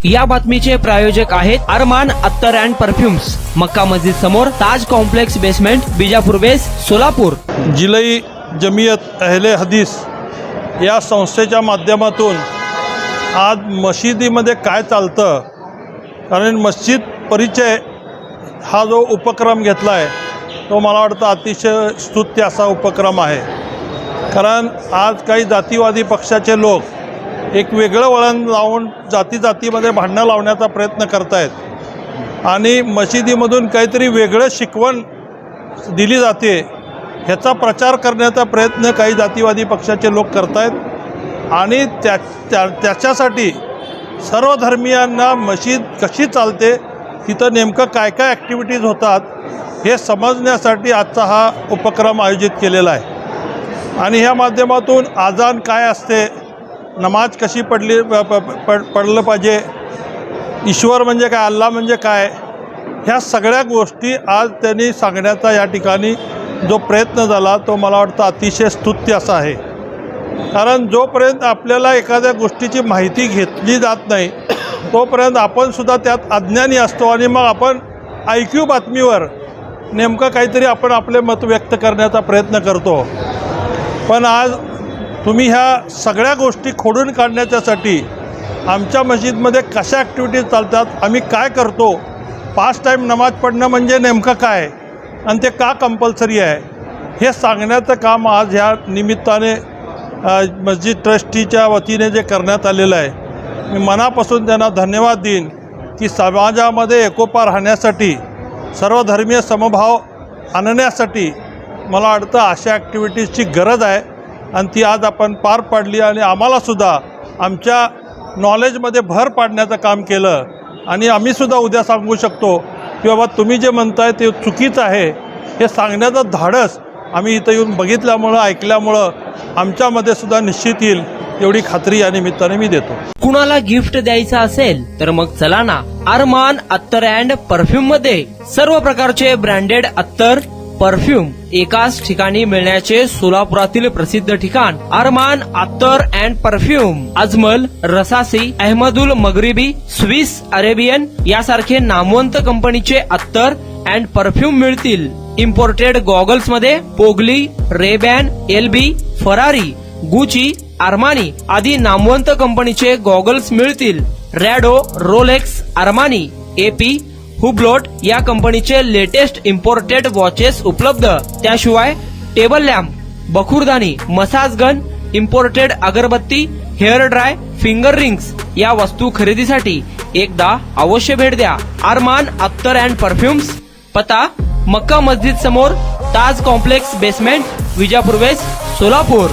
या बातमीचे प्रायोजक आहेत अरमान अत्तर अँड परफ्युम्स, मक्का मस्जिद समोर, ताज कॉम्प्लेक्स बेसमेंट, बिजापूर वेस, सोलापूर। जिलई जमियत अहले हदीस या संस्थेच्या माध्यमातून आज मशिदीमध्ये काय चालतं, कारण मस्जिद परिचय हा जो उपक्रम घेतला आहे तो मला वाटतं अतिशय स्तुत्य असा उपक्रम आहे। कारण आज काही जातीवादी पक्षाचे लोक एक वेगळं वळण लावून जातीमध्ये भांडणं लावण्याचा प्रयत्न करत आहेत आणि मशिदीमधून काहीतरी वेगळं शिकवण दिली जाते ह्याचा प्रचार करण्याचा प्रयत्न काही जातीवादी पक्षाचे लोक करत आहेत आणि त्याच्यासाठी सर्व धर्मियांना मशीद कशी चालते, तिथं नेमकं काय काय ॲक्टिव्हिटीज होतात हे समजण्यासाठी आजचा हा उपक्रम आयोजित केलेला आहे। आणि ह्या माध्यमातून आजान काय असते, नमाज कशी पडलं पाहिजे, ईश्वर म्हणजे काय, अल्लाह म्हणजे काय, ह्या सगळ्या गोष्टी आज त्यांनी सांगण्याचा या ठिकाणी जो प्रयत्न झाला तो मला वाटतं अतिशय स्तुत्य असा आहे। कारण जोपर्यंत आपल्याला एखाद्या गोष्टीची माहिती घेतली जात नाही तोपर्यंत आपण सुद्धा त्यात अज्ञानी असतो आणि मग आपण IQ बातमीवर नेमकं काहीतरी आपण आपले मत व्यक्त करण्याचा प्रयत्न करतो। पण आज तुम्ही ह्या सगळ्या गोष्टी खोडून काढण्याच्यासाठी आमच्या मस्जिदमध्ये कशा ॲक्टिव्हिटीज चालतात, आम्ही काय करतो, 5 टाईम नमाज पडणं म्हणजे नेमकं काय आणि ते का कंपल्सरी आहे हे सांगण्याचं काम आज ह्या निमित्ताने मस्जिद ट्रस्टीच्या वतीने जे करण्यात आलेलं आहे, मी मनापासून त्यांना धन्यवाद देईन की समाजामध्ये एकोपा राहण्यासाठी, सर्व धर्मीय समभाव आणण्यासाठी मला वाटतं अशा ॲक्टिव्हिटीजची गरज आहे आणि ती आज आपण पार पाडली आणि आम्हालासुद्धा आमच्या नॉलेजमध्ये भर पाडण्याचं काम केलं आणि आम्हीसुद्धा उद्या सांगू शकतो की बाबा तुम्ही जे म्हणताय ते चुकीचं आहे हे सांगण्याचं धाडस आम्ही इथं येऊन बघितल्यामुळं, ऐकल्यामुळं आमच्यामध्ये सुद्धा निश्चित येईल एवढी खात्री या निमित्ताने मी देतो। कुणाला गिफ्ट द्यायचं असेल तर मग चला ना अरमान अत्तर अँड परफ्यूम मध्ये सर्व प्रकारचे ब्रँडेड अत्तर परफ्यूम एकाच ठिकाणी मिळण्याचे सोलापुरातील प्रसिद्ध ठिकाण अरमान अत्तर and perfume. Ajmal, Rasasi, Ahmed al Maghribi, Swiss Arabian यासारखे नामवंत कंपनीचे अत्तर अँड परफ्यूम मिळतील। इम्पोर्टेड गॉगल्स मध्ये पोगली, Rayban, LB, Ferrari, Gucci, Armani आदी नामवंत कंपनीचे गॉगल्स मिळतील। रॅडो, रोलेक्स, आर्मानी, AP, हुब्लोट या कंपनीचे लेटेस्ट इम्पोर्टेड वॉचेस उपलब्ध। त्याशिवाय टेबल लॅम्प, बखुरदानी, मसाज गन, इम्पोर्टेड अगरबत्ती, हेअर ड्राय, फिंगर रिंग्स या वस्तू खरेदीसाठी एकदा अवश्य भेट द्या अरमान अत्तर अँड परफ्यूम्स। पता मक्का मस्जिद समोर, Taj complex basement, Vijapur west, Solapur.